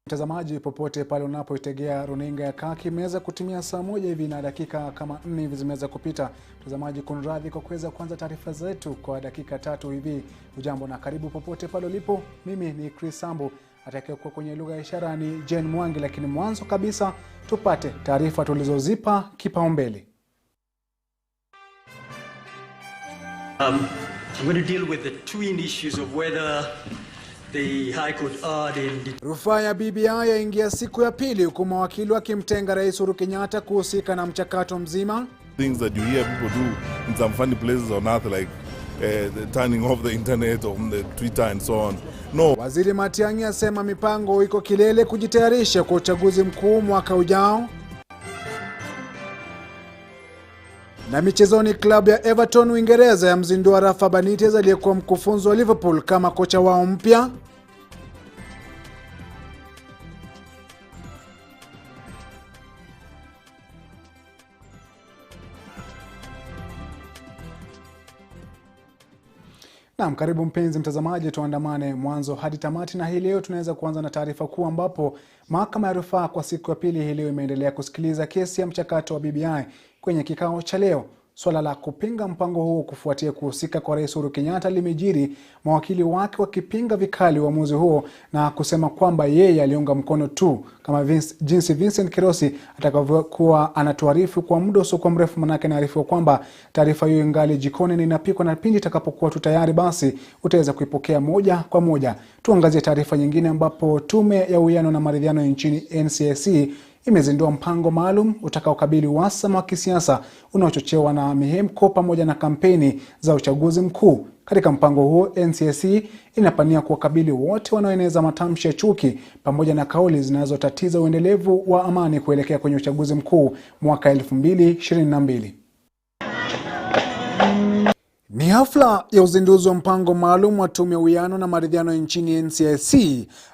Mtazamaji popote pale unapoitegea runinga ya Kirk, imeweza kutimia saa 1 hivi na dakika kama 4 hivi zimeweza kupita. Mtazamaji, kunradhi kwa kuweza kuanza taarifa zetu kwa dakika 3 hivi. Ujambo na karibu popote pale ulipo. Mimi ni Sambu, atakayekuwa kwenye lugha ya ishara ni Mwale, lakini mwanzo kabisa tupate taarifa tulizozipa kipaumbele. I'm going to deal with the twin issues of whether the High Court Rufaa ya BBI yaingia siku ya pili huku mawakili wakimtenga Rais Uhuru Kenyatta kuhusika na mchakato mzima. Things that you hear people do in some funny places on earth, like the turning off the internet or the Twitter and so on. No. Waziri Matiang'i asema mipango iko kilele kujitayarisha kwa uchaguzi mkuu mwaka ujao. Na michezoni, klabu ya Everton Uingereza yamzindua Rafa Benitez aliyekuwa mkufunzi wa Liverpool kama kocha wao mpya. Naam, karibu mpenzi mtazamaji, tuandamane mwanzo hadi tamati, na hii leo tunaweza kuanza na taarifa kuu ambapo mahakama ya rufaa kwa siku ya pili hii leo imeendelea kusikiliza kesi ya mchakato wa BBI kwenye kikao cha leo. Swala la kupinga mpango huo kufuatia kuhusika kwa Rais Uhuru Kenyatta limejiri, mawakili wake wakipinga vikali uamuzi huo na kusema kwamba yeye aliunga mkono tu, kama jinsi Vincent Kirosi atakavyokuwa anatuarifu kwa muda usiokuwa mrefu. Manake naarifiwa kwamba taarifa hiyo ingali jikoni na inapikwa, na pindi itakapokuwa tu tayari basi utaweza kuipokea moja kwa moja. Tuangazie taarifa nyingine ambapo tume ya uwiano na maridhiano nchini NCIC imezindua mpango maalum utakaokabili uhasama wa kisiasa unaochochewa na mihemko pamoja na kampeni za uchaguzi mkuu. Katika mpango huo, NCIC inapania kuwakabili wote wanaoeneza matamshi ya chuki pamoja na kauli zinazotatiza uendelevu wa amani kuelekea kwenye uchaguzi mkuu mwaka 2022. Ni hafla ya uzinduzi wa mpango maalum wa tume ya uwiano na maridhiano nchini NCIC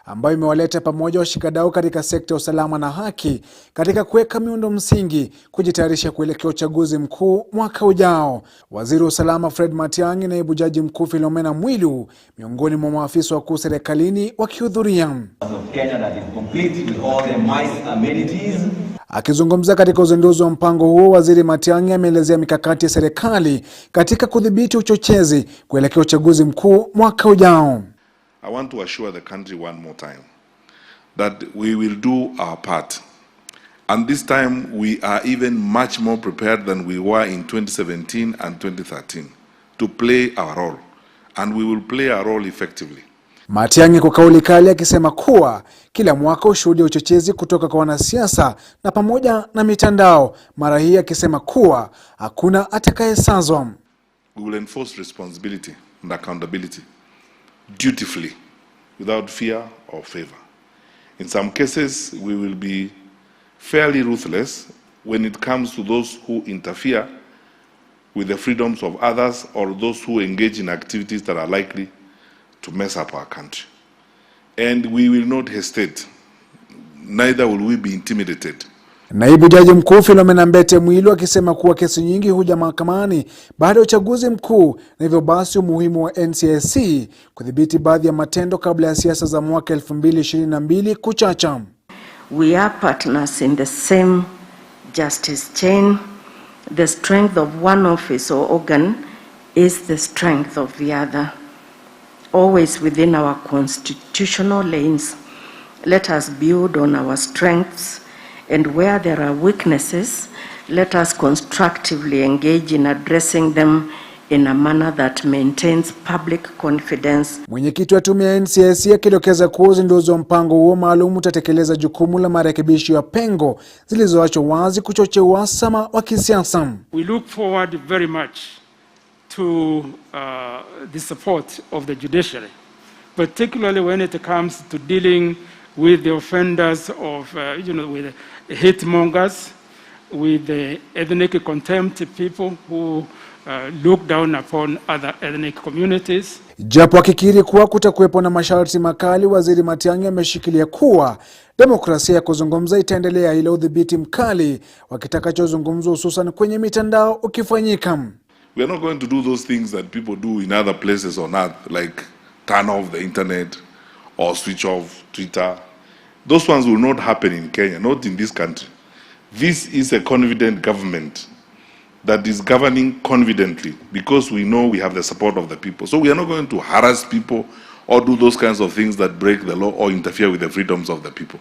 ambayo imewaleta pamoja washikadau katika sekta ya usalama na haki katika kuweka miundo msingi kujitayarisha kuelekea uchaguzi mkuu mwaka ujao. Waziri wa usalama Fred Matiang'i, naibu jaji mkuu Philomena Mwilu miongoni mwa maafisa wakuu serikalini wakihudhuria. Akizungumza katika uzinduzi wa mpango huo, Waziri Matiang'i ameelezea mikakati ya serikali katika kudhibiti uchochezi kuelekea uchaguzi mkuu mwaka ujao. I want to assure the country one more time that we will do our part. And this time we are even much more prepared than we were in 2017 and 2013 to play our role. And we will play our role effectively. Matiang'i kwa kauli kali akisema kuwa kila mwaka ushuhudia uchochezi kutoka kwa wanasiasa na pamoja na mitandao, mara hii akisema kuwa hakuna atakayesazwa. We will enforce responsibility and accountability dutifully without fear or favor. In some cases we will be fairly ruthless when it comes to those who interfere with the freedoms of others or those who engage in activities that are likely to mess up our country. And we will not hesitate, neither will we be intimidated. Naibu jaji mkuu Philomena Mwilu akisema kuwa kesi nyingi huja mahakamani baada ya uchaguzi mkuu, na hivyo basi umuhimu wa NCIC kudhibiti baadhi ya matendo kabla ya siasa za mwaka 2022 kuchacha. We are partners in the same justice chain. The strength of one office or organ is the strength of the other. Always within our constitutional lanes, let us build on our strengths, and where there are weaknesses, let us constructively engage in addressing them in a manner that maintains public confidence. Mwenyekiti wa tume ya NCIC akidokeza kuwa uzinduzi wa mpango huo maalum utatekeleza jukumu la marekebisho ya pengo zilizoachwa wazi kuchochea uhasama wa kisiasa. We look forward very much to the support of the judiciary, particularly when it comes to dealing with the offenders of, with hate mongers, with the ethnic contempt people who look down upon other ethnic communities. Japo akikiri kuwa kutakuwepo na masharti makali, Waziri Matiang'i ameshikilia kuwa demokrasia ya kuzungumza itaendelea, ila udhibiti mkali wakitakachozungumzwa hususan kwenye mitandao ukifanyika. We are not going to do those things that people do in other places on earth, like turn off the internet or switch off Twitter Those ones will not happen in Kenya, not in this country. This is a confident government that is governing confidently because we know we have the support of the people. So we are not going to harass people or do those kinds of things that break the law or interfere with the freedoms of the people.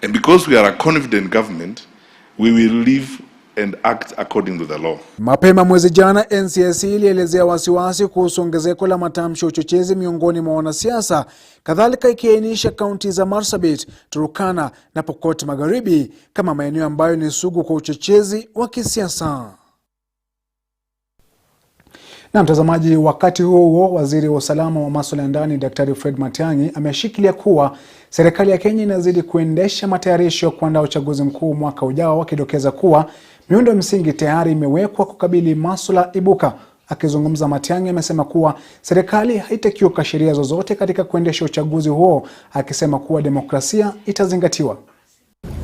And because we are a confident government, we will live and act according to the law. Mapema mwezi jana, NCIC ilielezea wasiwasi kuhusu ongezeko la matamshi ya uchochezi miongoni mwa wanasiasa, kadhalika ikiainisha kaunti za Marsabit, Turkana na Pokot Magharibi kama maeneo ambayo ni sugu kwa uchochezi wa kisiasa. Na mtazamaji, wakati huo waziri wa usalama wa masuala ya ndani Daktari Fred Matiang'i ameshikilia kuwa serikali ya Kenya inazidi kuendesha matayarisho kuandaa uchaguzi mkuu mwaka ujao, akidokeza kuwa miundo msingi tayari imewekwa kukabili masuala ibuka. Akizungumza, Matiang'i amesema kuwa serikali haitakiuka sheria zozote katika kuendesha uchaguzi huo, akisema kuwa demokrasia itazingatiwa.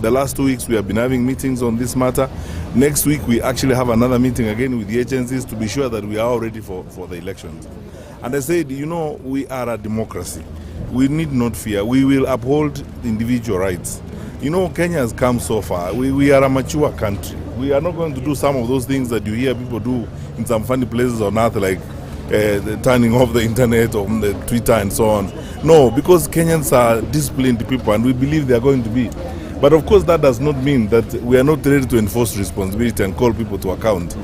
The last 2 weeks we have been having meetings on this matter. Next week we actually have another meeting again with the agencies to be sure that we are all ready for the elections. And I said, you know, we are a democracy. We need not fear. We will uphold individual rights. You know, Kenya has come so far. We are a mature country. We are not going to do some of those things that you hear people do in some funny places on earth, like turning off the internet or the Twitter and so on. No, because Kenyans are disciplined people and we believe they are going to be. But of course that does not mean that we are not ready to enforce responsibility and call people to account.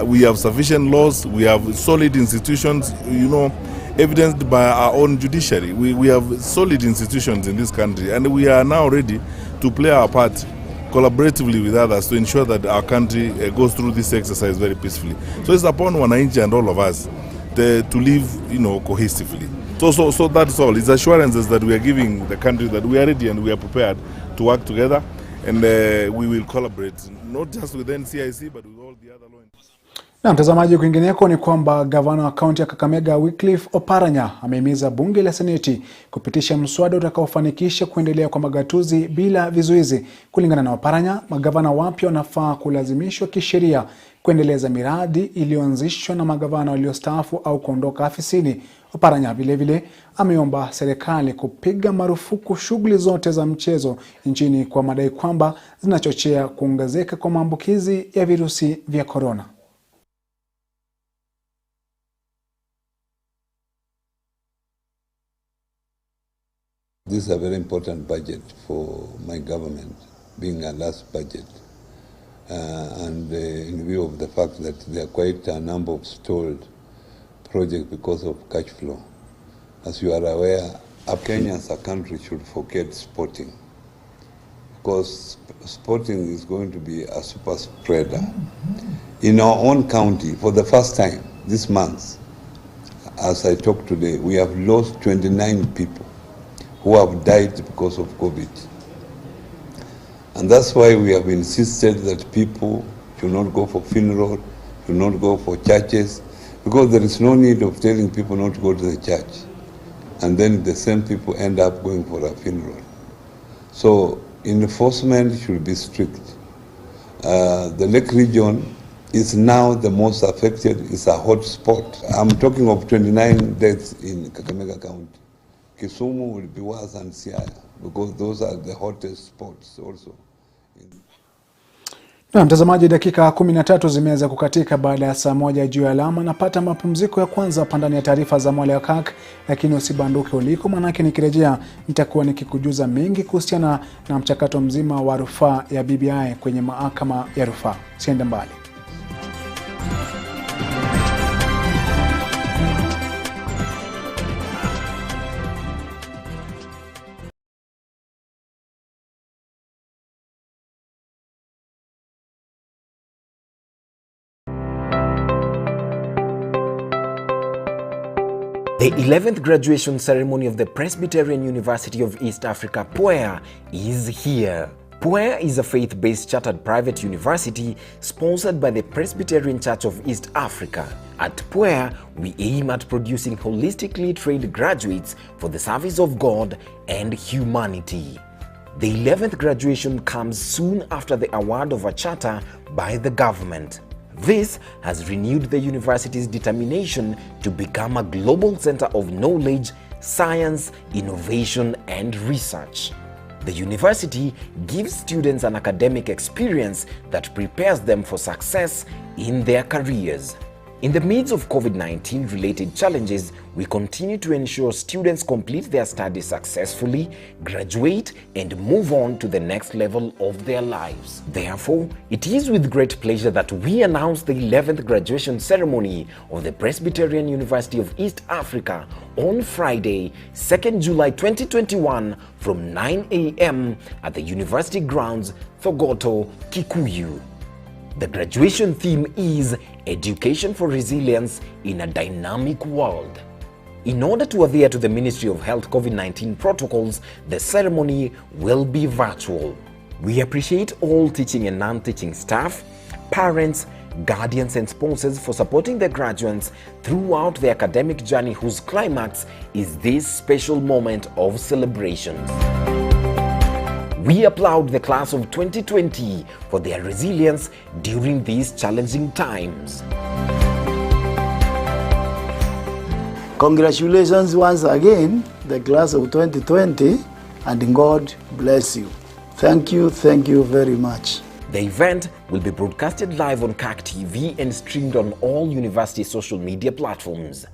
We have sufficient laws, we have solid institutions, you know, evidenced by our own judiciary. We have solid institutions in this country and we are now ready to play our part collaboratively with others to ensure that our country goes through this exercise very peacefully. So it's upon Wananchi and all of us to live, you know, cohesively. So that's all. It's assurances that we are giving the country that we are ready and we are prepared to work together, and we will collaborate not just with NCIC but with all the other law enforcement. Na mtazamaji, kwingineko ni kwamba gavana wa kaunti ya Kakamega Wycliffe Oparanya amehimiza bunge la seneti kupitisha mswada utakaofanikisha kuendelea kwa magatuzi bila vizuizi. Kulingana na Oparanya, magavana wapya wanafaa kulazimishwa kisheria kuendeleza miradi iliyoanzishwa na magavana waliostaafu au kuondoka afisini. Oparanya vile ameomba serikali kupiga marufuku shughuli zote za mchezo nchini kwa madai kwamba zinachochea kuongezeka kwa maambukizi ya virusi vya korona. This is a very important budget for my government, being a last budget. And in view of the fact that there are quite a number of stalled projects because of cash flow. As you are aware, Kenya as a country should forget sporting, because sporting is going to be a super spreader. In our own county, for the first time this month, as I talk today, we have lost 29 people who have died because of COVID. And that's why we have insisted that people should not go for funeral, should not go for churches, because there is no need of telling people not to go to the church. And then the same people end up going for a funeral. So enforcement should be strict. The Lake region is now the most affected, it's a hot spot. I'm talking of 29 deaths in Kakamega County. Kisumu will be worse than Siaya, because those are the hottest spots also. Na mtazamaji, dakika 13 zimeweza kukatika baada ya saa 1 juu ya alama. Napata mapumziko ya kwanza hapa ndani ya taarifa za Mwale wa Kirk, lakini usibanduke uliko, manake nikirejea nitakuwa nikikujuza mengi kuhusiana na mchakato mzima wa rufaa ya BBI kwenye mahakama ya rufaa. Siende mbali. The 11th graduation ceremony of the Presbyterian University of East Africa, PUEA, is here. PUEA is a faith-based chartered private university sponsored by the Presbyterian Church of East Africa. At PUEA, we aim at producing holistically trained graduates for the service of God and humanity. The 11th graduation comes soon after the award of a charter by the government. This has renewed the university's determination to become a global center of knowledge, science, innovation, and research. The university gives students an academic experience that prepares them for success in their careers. In the midst of COVID-19 related challenges, we continue to ensure students complete their studies successfully, graduate, and move on to the next level of their lives. Therefore, it is with great pleasure that we announce the 11th graduation ceremony of the Presbyterian University of East Africa on Friday, 2nd July 2021 from 9 a.m. at the University Grounds, Thogoto, Kikuyu. The graduation theme is Education for Resilience in a Dynamic World. In order to adhere to the Ministry of Health COVID-19 protocols, the ceremony will be virtual. We appreciate all teaching and non-teaching staff, parents, guardians and sponsors for supporting the graduates throughout the academic journey whose climax is this special moment of celebration. We applaud the class of 2020 for their resilience during these challenging times. Congratulations once again, the class of 2020, and God bless you. Thank you very much. The event will be broadcasted live on Kirk TV and streamed on all university social media platforms.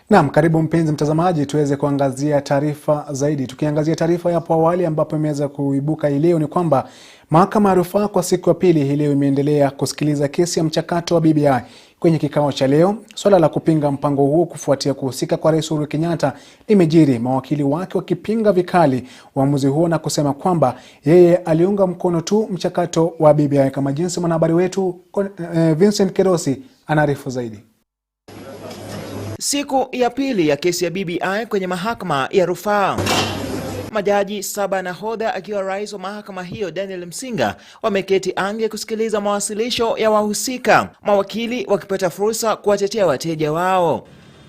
Naam, karibu mpenzi mtazamaji, tuweze kuangazia taarifa zaidi. Tukiangazia taarifa ya hapo awali ambapo imeweza kuibuka leo ni kwamba mahakama ya rufaa kwa siku ya pili hii leo imeendelea kusikiliza kesi ya mchakato wa BBI. Kwenye kikao cha leo, swala la kupinga mpango huo kufuatia kuhusika kwa Rais Uhuru Kenyatta limejiri, mawakili wake wakipinga vikali uamuzi huo na kusema kwamba yeye aliunga mkono tu mchakato wa BBI, kama jinsi mwanahabari wetu Vincent Kerosi anaarifu zaidi. Siku ya pili ya kesi ya BBI kwenye mahakama ya rufaa. Majaji 7 nahodha akiwa rais wa mahakama hiyo Daniel Msinga wameketi ange kusikiliza mawasilisho ya wahusika, mawakili wakipata fursa kuwatetea wateja wao.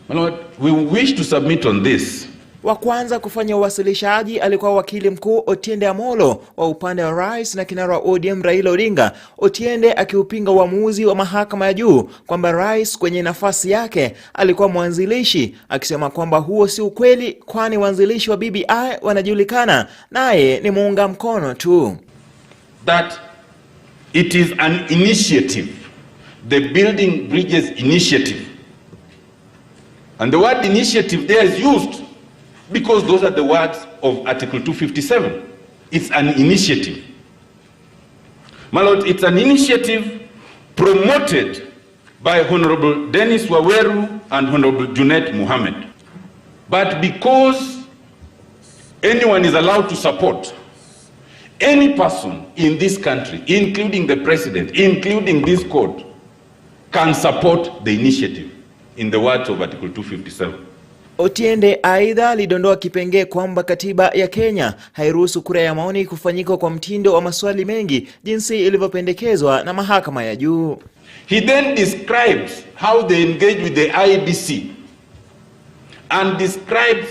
My Lord, we wish to submit on this. Wa kwanza kufanya uwasilishaji alikuwa wakili mkuu Otiende Amolo wa upande wa rais na kinara wa ODM Raila Odinga. Otiende akiupinga uamuzi wa mahakama ya juu kwamba rais kwenye nafasi yake alikuwa mwanzilishi, akisema kwamba huo si ukweli kwani wanzilishi wa BBI wanajulikana, naye ni muunga mkono tu. That it is an initiative, the Building Bridges initiative. And the word initiative there is used because those are the words of Article 257. It's an initiative. My Lord, it's an initiative promoted by Honorable Dennis Waweru and Honorable Junet Mohammed. But because anyone is allowed to support, any person in this country, including the president, including this court, can support the initiative in the words of Article 257. Otiende aidha alidondoa kipengee kwamba katiba ya Kenya hairuhusu kura ya maoni kufanyika kwa mtindo wa maswali mengi jinsi ilivyopendekezwa na mahakama ya juu. He then describes how they engage with the IEBC and describes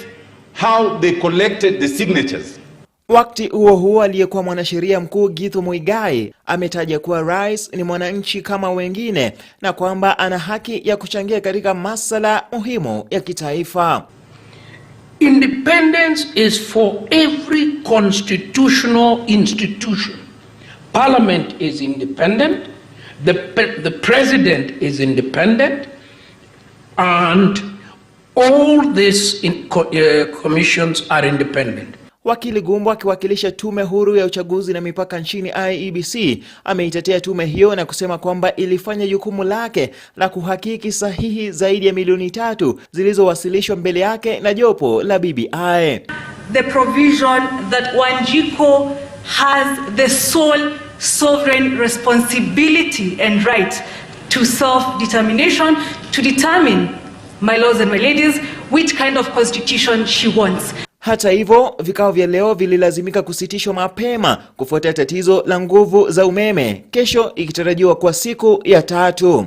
how they collected the signatures. Wakati huo aliyekuwa mwanasheria mkuu Githu Muigai ametaja kuwa rais ni mwananchi kama wengine na kwamba ana haki ya kuchangia katika masuala muhimu ya kitaifa. Independence is for every constitutional institution. Parliament is independent, the president is independent, and all these commissions are independent. Wakili Gumbo akiwakilisha tume huru ya uchaguzi na mipaka nchini IEBC ameitetea tume hiyo na kusema kwamba ilifanya jukumu lake la kuhakiki sahihi zaidi ya milioni 3 zilizowasilishwa mbele yake na jopo la BBI. The provision that Wanjiko has the sole sovereign responsibility and right to self-determination to determine, my lords and my ladies, which kind of constitution she wants. Hata hivyo, vikao vya leo vililazimika kusitishwa mapema kufuatia tatizo la nguvu za umeme, kesho ikitarajiwa kwa siku ya 3.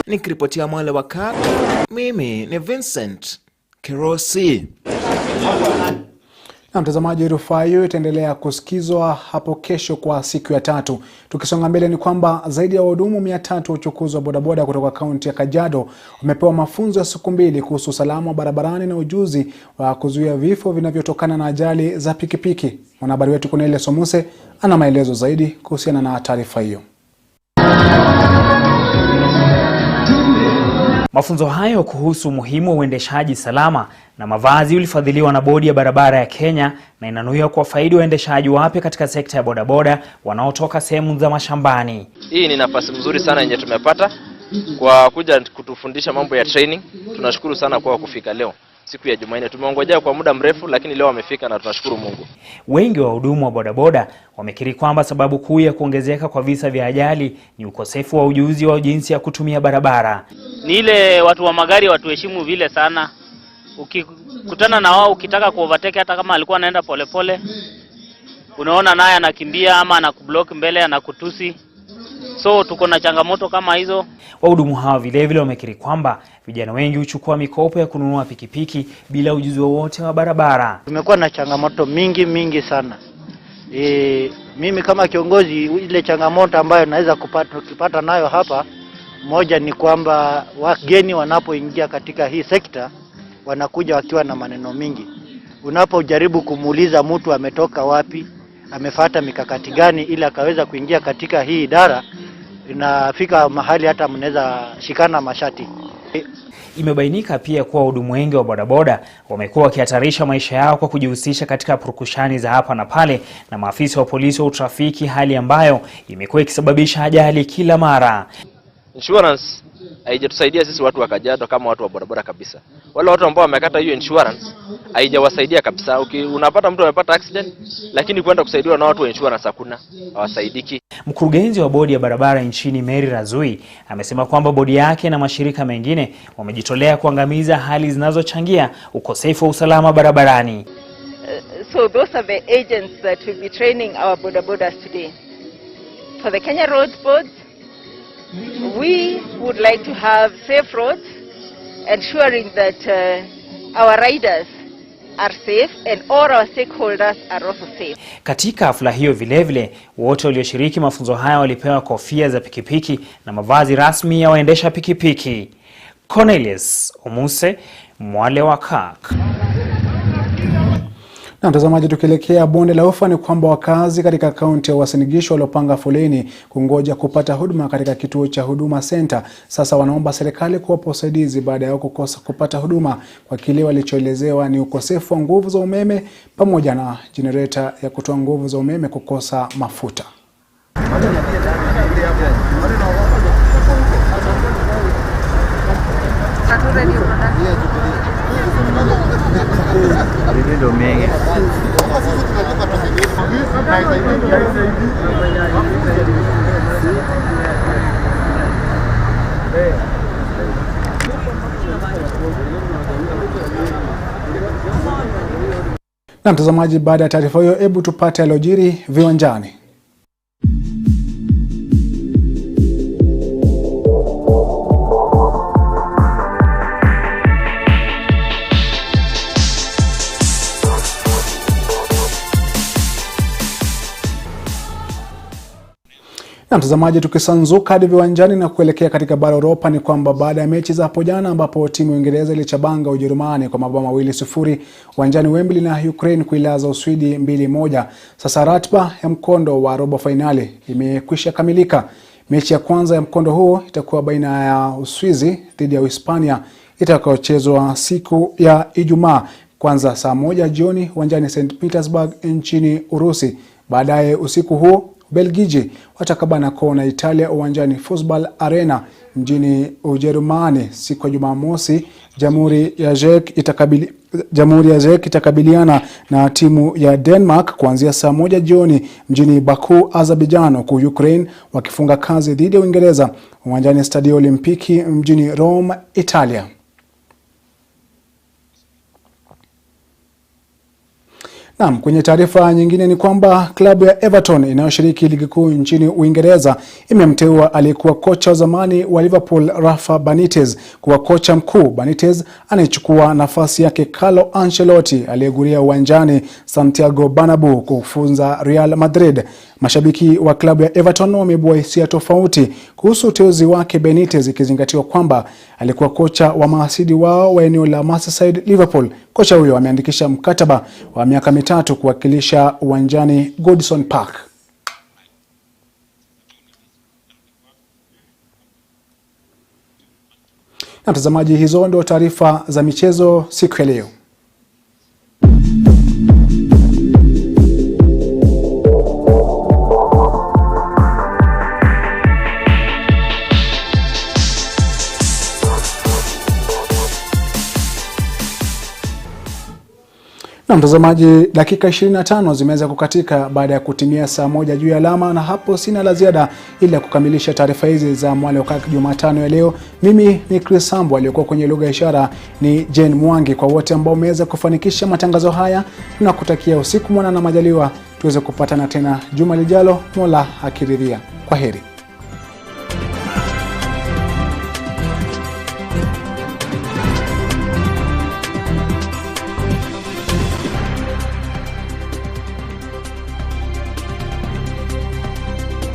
Nikiripotia Mwale wa Kirk, mimi ni Vincent Kirosi. Na mtazamaji, rufaa hiyo itaendelea kusikizwa hapo kesho kwa siku ya 3. Tukisonga mbele ni kwamba zaidi ya wahudumu 300 wa uchukuzi wa bodaboda kutoka kaunti ya Kajiado wamepewa mafunzo ya siku 2 kuhusu usalama barabarani na ujuzi wa kuzuia vifo vinavyotokana na ajali za pikipiki. Mwanahabari wetu Kunele Somuse ana maelezo zaidi kuhusiana na taarifa hiyo. Mafunzo hayo kuhusu umuhimu wa uendeshaji salama na mavazi ulifadhiliwa na Bodi ya Barabara ya Kenya na inanuia kuwafaidi waendeshaji wapya katika sekta ya bodaboda wanaotoka sehemu za mashambani. Hii ni nafasi mzuri sana yenye tumepata kwa kuja kutufundisha mambo ya training. Tunashukuru sana kwa kufika leo. Siku ya Jumanne tumeongojea kwa muda mrefu, lakini leo wamefika na tunashukuru Mungu. Wengi wa wahudumu wa bodaboda wamekiri kwamba sababu kuu ya kuongezeka kwa visa vya ajali ni ukosefu wa ujuzi wa jinsi ya kutumia barabara. Ni ile watu wa magari watuheshimu vile sana. Ukikutana na wao ukitaka kuovertake hata kama alikuwa anaenda polepole, unaona naye anakimbia ama anakublock mbele anakutusi. So tuko na changamoto kama hizo. Wahudumu hao vile wamekiri kwamba vijana wengi huchukua mikopo ya kununua pikipiki bila ujuzi wowote wa barabara. Tumekuwa na changamoto mingi sana. Mimi kama kiongozi, ile changamoto ambayo naweza kupata nayo hapa, moja ni kwamba wageni wanapoingia katika hii sekta wanakuja wakiwa na maneno mingi. Unapojaribu kumuuliza mtu ametoka wapi, amefuata mikakati gani ili akaweza kuingia katika hii idara, inafika mahali hata mnaweza shikana mashati. Imebainika pia kuwa wahudumu wengi wa bodaboda wamekuwa wakihatarisha maisha yao kwa kujihusisha katika purukushani za hapa na pale na maafisa wa polisi wa trafiki, hali ambayo imekuwa ikisababisha ajali kila mara. Insurance haijatusaidia sisi watu wa Kajiado kama watu wa bodaboda kabisa. Wale watu ambao wamekata hiyo insurance haijawasaidia kabisa. Unapata mtu amepata accident lakini kwenda kusaidiwa na watu wa insurance hakuna, hawasaidiki. Mkurugenzi wa bodi ya barabara nchini Mary Razui amesema kwamba bodi yake na mashirika mengine wamejitolea kuangamiza hali zinazochangia ukosefu wa usalama barabarani. So those are the agents that will be training our bodabodas today. For the Kenya Road Board, we would like to have safe roads, ensuring that our riders are safe and all our stakeholders are also safe. Katika hafla hiyo vile wote walioshiriki mafunzo haya walipewa kofia za pikipiki na mavazi rasmi ya waendesha pikipiki. Cornelius Omuse, Mwale wa Kirk. Na mtazamaji, tukielekea bonde la Ufa ni kwamba wakazi katika kaunti ya Uasin Gishu waliopanga foleni kungoja kupata huduma katika kituo cha Huduma Center sasa wanaomba serikali kuwapa usaidizi baada ya kukosa kupata huduma kwa kile walichoelezewa ni ukosefu wa nguvu za umeme pamoja na generator ya kutoa nguvu za umeme kukosa mafuta. Na mtazamaji, baada ya taarifa hiyo, hebu tupate yaliyojiri viwanjani. Na mtazamaji, tukisanzuka hadi viwanjani na kuelekea katika bara Europa ni kwamba baada ya mechi za hapo jana ambapo timu ya Uingereza ilichabanga Ujerumani kwa mabao 2-0 uwanjani Wembley na Ukraine kuilaza Uswidi 2-1, sasa ratiba ya mkondo wa robo finali imekwisha kamilika. Mechi ya kwanza ya mkondo huo itakuwa baina ya Uswizi dhidi ya Uhispania itakayochezwa siku ya Ijumaa kwanza saa 1 jioni uwanjani St Petersburg nchini Urusi. Baadaye usiku huo Belgiji watakabana kona Italia uwanjani Fußball Arena mjini Ujerumani. Siku ya Jumamosi Jamhuri ya Czech itakabiliana na timu ya Denmark kuanzia saa 1 jioni mjini Baku, Azerbaijan, huku Ukraine wakifunga kazi dhidi ya Uingereza uwanjani Stadio Olimpiki mjini Rome, Italia. Naam, kwenye taarifa nyingine ni kwamba klabu ya Everton inayoshiriki ligi kuu nchini Uingereza imemteua aliyekuwa kocha wa zamani wa Liverpool Rafa Benitez kuwa kocha mkuu. Benitez anayechukua nafasi yake Carlo Ancelotti aliyeguria uwanjani Santiago Bernabeu kufunza Real Madrid. Mashabiki wa klabu ya Everton wameibua hisia tofauti kuhusu uteuzi wake Benitez, ikizingatiwa kwamba alikuwa kocha wa mahasidi wao wa eneo la Merseyside Liverpool. Kocha huyo ameandikisha mkataba wa miaka 3 kuwakilisha uwanjani Goodison Park. Na mtazamaji, hizo ndio taarifa za michezo siku ya leo. Na mtazamaji, dakika 25 zimeweza kukatika baada ya kutimia saa 1 juu ya alama, na hapo sina la ziada ila kukamilisha taarifa hizi za Mwale wakati Jumatano ya leo. Mimi ni Chris Sambu, aliyokuwa kwenye lugha ya ishara ni Jane Mwangi. Kwa wote ambao wameweza kufanikisha matangazo haya, tunakutakia usiku mwana na majaliwa tuweze kupatana tena juma lijalo, Mola akiridhia. Kwaheri.